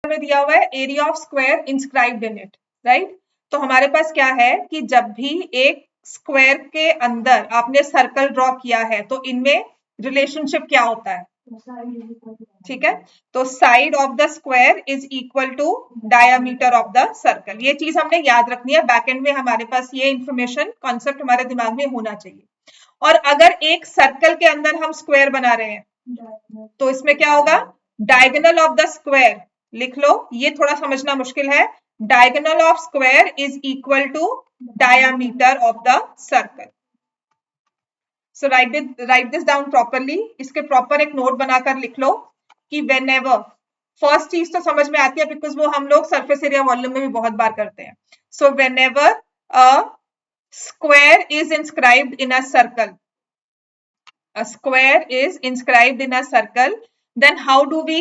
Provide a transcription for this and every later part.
में दिया हुआ है area of square inscribed in it, right. तो हमारे पास क्या है कि जब भी एक स्क्वायर के अंदर आपने सर्कल ड्रॉ किया है तो इनमें रिलेशनशिप क्या होता है, ठीक है। तो side of the square is equal to diameter of the circle, ये चीज हमने याद रखनी है। बैकएंड में हमारे पास ये इंफॉर्मेशन कॉन्सेप्ट हमारे दिमाग में होना चाहिए। और अगर एक सर्कल के अंदर हम स्क्वायर बना रहे हैं तो इसमें क्या होगा, डायगोनल ऑफ द स्क्वायर, लिख लो, ये थोड़ा समझना मुश्किल है। Diagonal of square is equal to diameter of the circle. So write this down properly, इसके प्रॉपर एक नोट बनाकर लिख लो कि व्हेनेवर, फर्स्ट चीज तो समझ में आती है बिकॉज वो हम लोग सरफेस एरिया वॉल्यूम में भी बहुत बार करते हैं। So whenever a square is inscribed in a circle, a square is inscribed in a circle, then how do we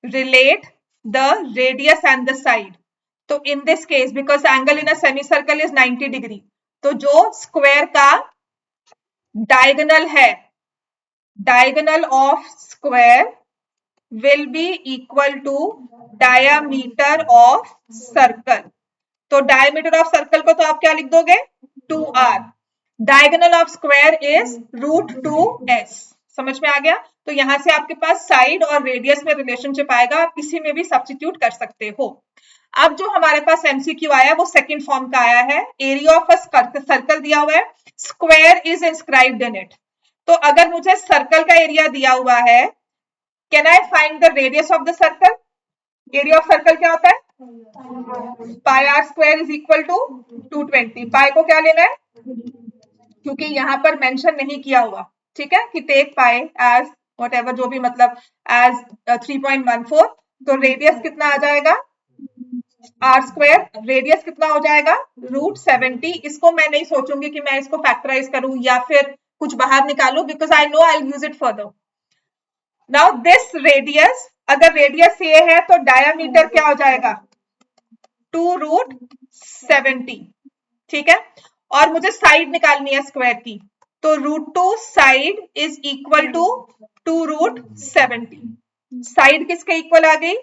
relate the radius and the side? तो in this case because angle in a semicircle is 90 degree, तो जो square का diagonal है, diagonal of square will be equal to diameter of circle। तो diameter of circle को तो आप क्या लिख दोगे, 2r। Diagonal of square is √2s, समझ में आ गया। तो यहां से आपके पास साइड और रेडियस में रिलेशनशिप आएगा, आप किसी में भी सब्स्टिट्यूट कर सकते हो। अब जो हमारे पास एमसीक्यू आया वो सेकंड फॉर्म का आया है, एरिया ऑफ अ सर्कल दिया हुआ है, square is inscribed in it. तो अगर मुझे सर्कल का एरिया दिया हुआ है, can I find the radius of the circle? Area of circle क्या होता है, pi r square is equal to 220। Pi को क्या लेना है, क्योंकि यहाँ पर मेंशन नहीं किया हुआ, ठीक है, कि टेक पाई एज व्हाटएवर, जो भी मतलब एज 3.14। तो रेडियस कितना आ जाएगा, आर स्क्वायर, रेडियस कितना हो जाएगा, √70। इसको मैं नहीं सोचूंगी कि मैं इसको फैक्टराइज करूं या फिर कुछ बाहर निकालूं, because I know I will use it further. Now this radius, अगर रेडियस ये है तो डायामीटर क्या हो जाएगा, 2√70, ठीक है। और मुझे साइड निकालनी है स्क्वायर की, तो √2 side is equal to 2√70। Side किसके इक्वल आ गई,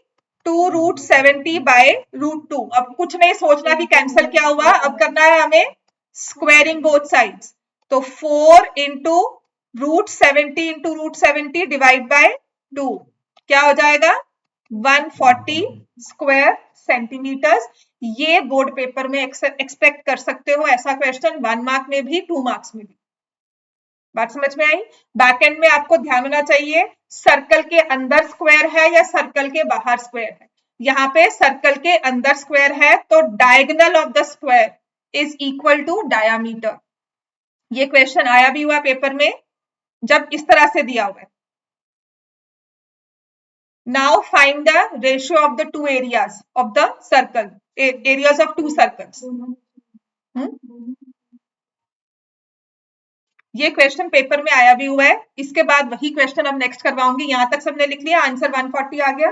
2√70 बाय √2। अब कुछ नहीं सोचना कि कैंसिल क्या हुआ, अब करना है हमें स्क्वायरिंग बोथ साइड्स। तो 4 इंटू √70 इंटू √70 डिवाइड बाय 2, क्या हो जाएगा, 140 स्क्वायर सेंटीमीटर्स। ये बोर्ड पेपर में एक्सपेक्ट कर सकते हो ऐसा क्वेश्चन, 1 मार्क में भी 2 मार्क्स में भी। बात समझ में आई। बैकएंड में आपको ध्यान होना चाहिए सर्कल के अंदर स्क्वायर है या सर्कल के बाहर स्क्वायर है। यहाँ पे सर्कल के अंदर स्क्वायर है तो diagonal of the square is equal to diameter. ये क्वेश्चन आया भी हुआ पेपर में जब इस तरह से दिया हुआ है। Now find the ratio of the two areas of the circle, areas of two circles. ये क्वेश्चन पेपर में आया भी हुआ है, इसके बाद वही क्वेश्चन अब नेक्स्ट करवाऊंगी। यहां तक सबने लिख लिया, आंसर 140 आ गया,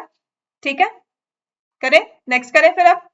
ठीक है। करें नेक्स्ट, करें फिर अब।